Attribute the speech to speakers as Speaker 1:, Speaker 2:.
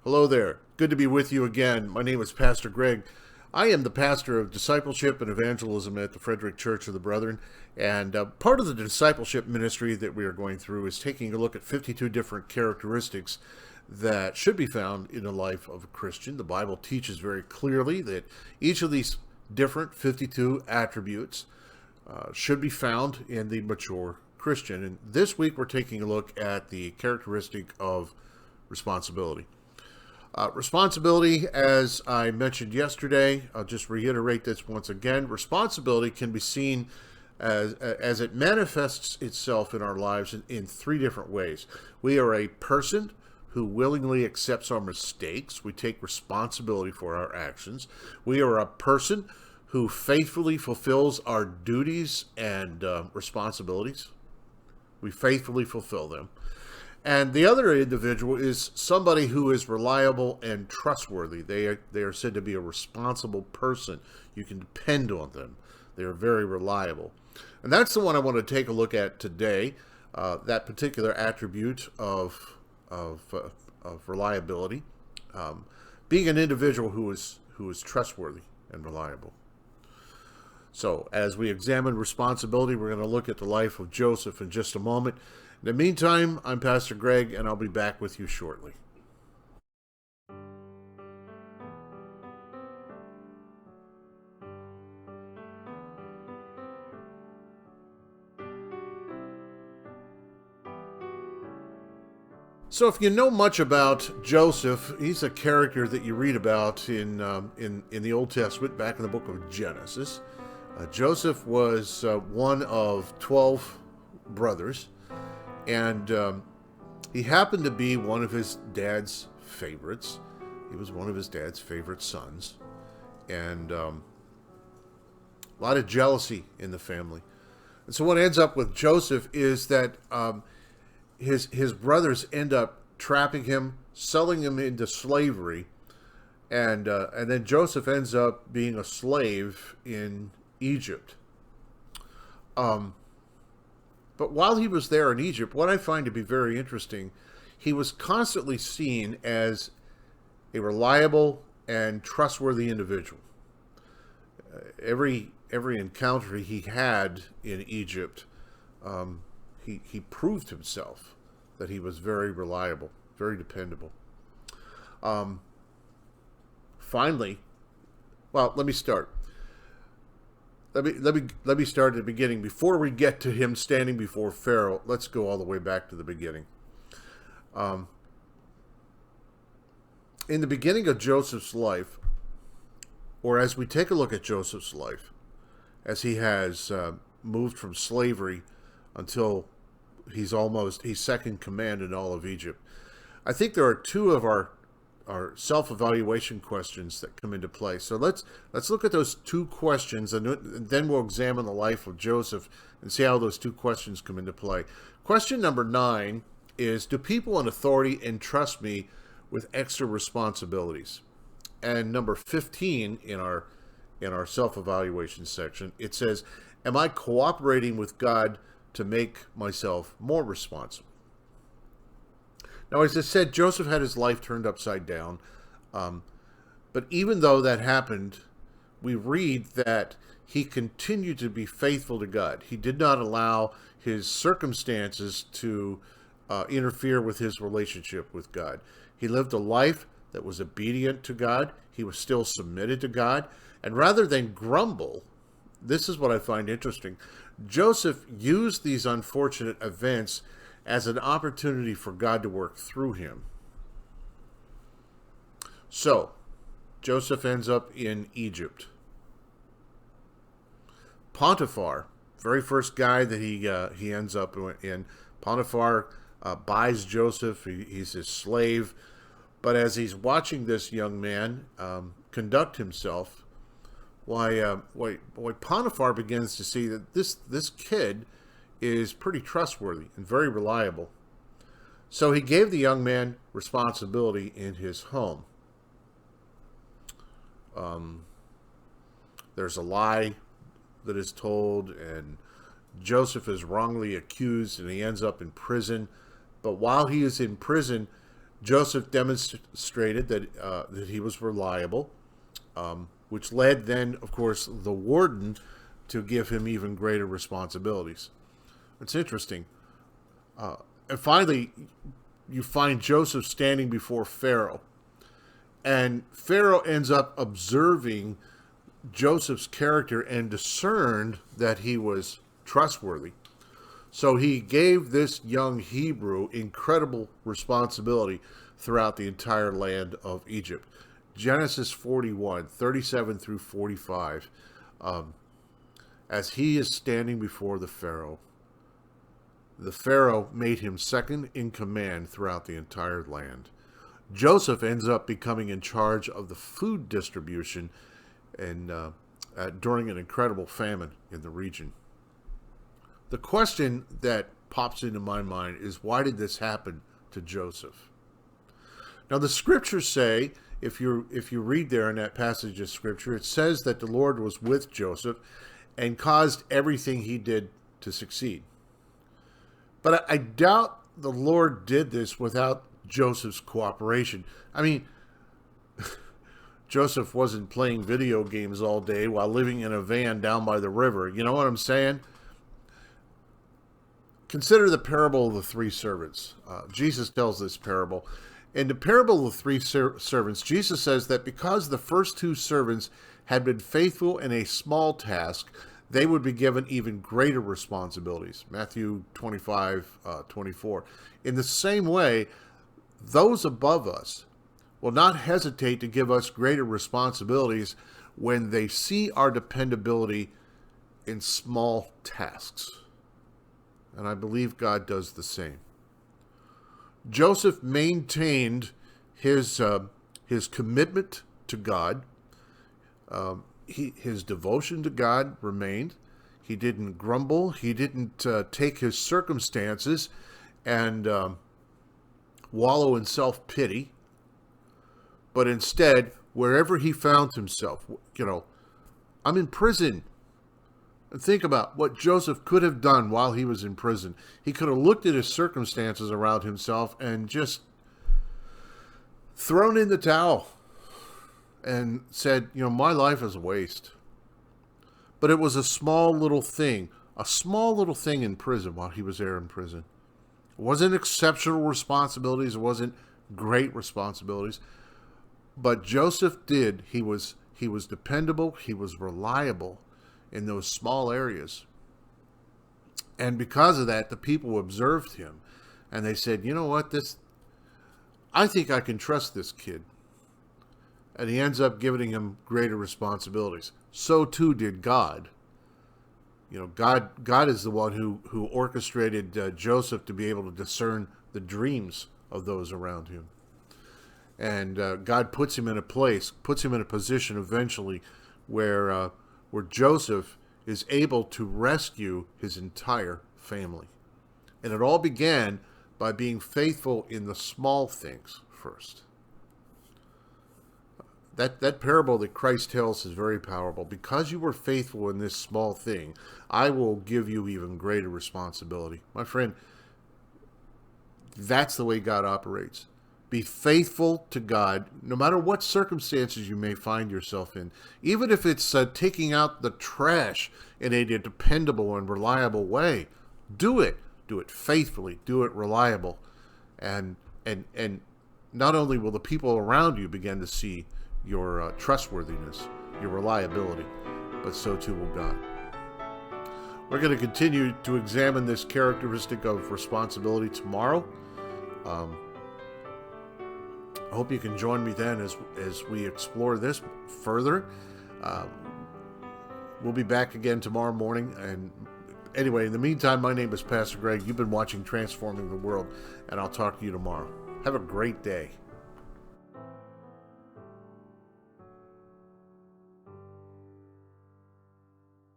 Speaker 1: Hello there. Good to be with you again. My name is Pastor Greg. I am the pastor of discipleship and evangelism at the Frederick Church of the Brethren. And part of the discipleship ministry that we are going through is taking a look at 52 different characteristics that should be found in the life of a Christian. The Bible teaches very clearly that each of these different 52 attributes should be found in the mature Christian. And this week we're taking a look at the characteristic of responsibility. Responsibility, as I mentioned yesterday, I'll just reiterate this once again. Responsibility can be seen as it manifests itself in our lives in three different ways. We are a person who willingly accepts our mistakes. We take responsibility for our actions. We are a person who faithfully fulfills our duties and responsibilities. We faithfully fulfill them. And the other individual is somebody who is reliable and trustworthy. They are said to be a responsible person. You can depend on them. They are very reliable. And that's the one I want to take a look at today, that particular attribute of reliability, being an individual who is trustworthy and reliable. So as we examine responsibility, we're going to look at the life of Joseph in just a moment. In the meantime, I'm Pastor Greg, and I'll be back with you shortly. So if you know much about Joseph, he's a character that you read about in the Old Testament, back in the book of Genesis. Joseph was one of 12 brothers. And he happened to be one of his dad's favorites. He was one of his dad's favorite sons. And a lot of jealousy in the family. And so what ends up with Joseph is that his brothers end up trapping him, selling him into slavery. And then Joseph ends up being a slave in Egypt. But while he was there in Egypt, what I find to be very interesting, he was constantly seen as a reliable and trustworthy individual. Every encounter he had in Egypt, he proved himself that he was very reliable, very dependable. Finally, well, let me start. Let me start at the beginning. Before we get to him standing before Pharaoh, let's go all the way back to the beginning. In the beginning of Joseph's life, or as we take a look at Joseph's life, as he has moved from slavery until he's second command in all of Egypt, I think there are two of our self-evaluation questions that come into play. So let's look at those two questions, and then we'll examine the life of Joseph and see how those two questions come into play. Question number 9 is, do people in authority entrust me with extra responsibilities? And number 15 in our self-evaluation section, it says, am I cooperating with God to make myself more responsible? Now, as I said, Joseph had his life turned upside down. But even though that happened, we read that he continued to be faithful to God. He did not allow his circumstances to interfere with his relationship with God. He lived a life that was obedient to God. He was still submitted to God. And rather than grumble, this is what I find interesting. Joseph used these unfortunate events as an opportunity for God to work through him. So, Joseph ends up in Egypt. Potiphar, very first guy that he ends up in, Potiphar buys Joseph. He's his slave. But as he's watching this young man conduct himself, Potiphar begins to see that this kid is pretty trustworthy and very reliable. So he gave the young man responsibility in his home. There's a lie that is told, and Joseph is wrongly accused, and he ends up in prison. But while he is in prison, Joseph demonstrated that he was reliable, which led then, of course, the warden to give him even greater responsibilities. It's interesting. And finally, you find Joseph standing before Pharaoh. And Pharaoh ends up observing Joseph's character and discerned that he was trustworthy. So he gave this young Hebrew incredible responsibility throughout the entire land of Egypt. Genesis 41, 37 through 45. As he is standing before the Pharaoh made him second in command throughout the entire land. Joseph ends up becoming in charge of the food distribution and during an incredible famine in the region. The question that pops into my mind is, why did this happen to Joseph? Now, the scriptures say, if you read there in that passage of scripture, it says that the Lord was with Joseph and caused everything he did to succeed. But I doubt the Lord did this without Joseph's cooperation. I mean, Joseph wasn't playing video games all day while living in a van down by the river. You know what I'm saying? Consider the parable of the three servants. Jesus tells this parable. In the parable of the three servants, Jesus says that because the first two servants had been faithful in a small task, they would be given even greater responsibilities. Matthew 25, 24. In the same way, those above us will not hesitate to give us greater responsibilities when they see our dependability in small tasks. And I believe God does the same. Joseph maintained his commitment to God. His devotion to God remained. He didn't grumble. He didn't take his circumstances and wallow in self-pity. But instead, wherever he found himself, I'm in prison. And think about what Joseph could have done while he was in prison. He could have looked at his circumstances around himself and just thrown in the towel and said, my life is a waste. But it was a small little thing in prison while he was there in prison. It wasn't exceptional responsibilities. It wasn't great responsibilities. But Joseph did. He was dependable. He was reliable in those small areas. And because of that, the people observed him and they said, you know what, I think I can trust this kid. And he ends up giving him greater responsibilities. So too did God. God is the one who orchestrated Joseph to be able to discern the dreams of those around him. And God puts him in a position eventually where Joseph is able to rescue his entire family. And it all began by being faithful in the small things first. That parable that Christ tells is very powerful. Because you were faithful in this small thing, I will give you even greater responsibility. My friend, that's the way God operates. Be faithful to God, no matter what circumstances you may find yourself in. Even if it's taking out the trash in a dependable and reliable way, do it. Do it faithfully. Do it reliable. And not only will the people around you begin to see your trustworthiness, your reliability, but so too will God. We're going to continue to examine this characteristic of responsibility tomorrow. I hope you can join me then as we explore this further. We'll be back again tomorrow morning. And anyway, in the meantime, my name is Pastor Greg. You've been watching Transforming the World, and I'll talk to you tomorrow. Have a great day.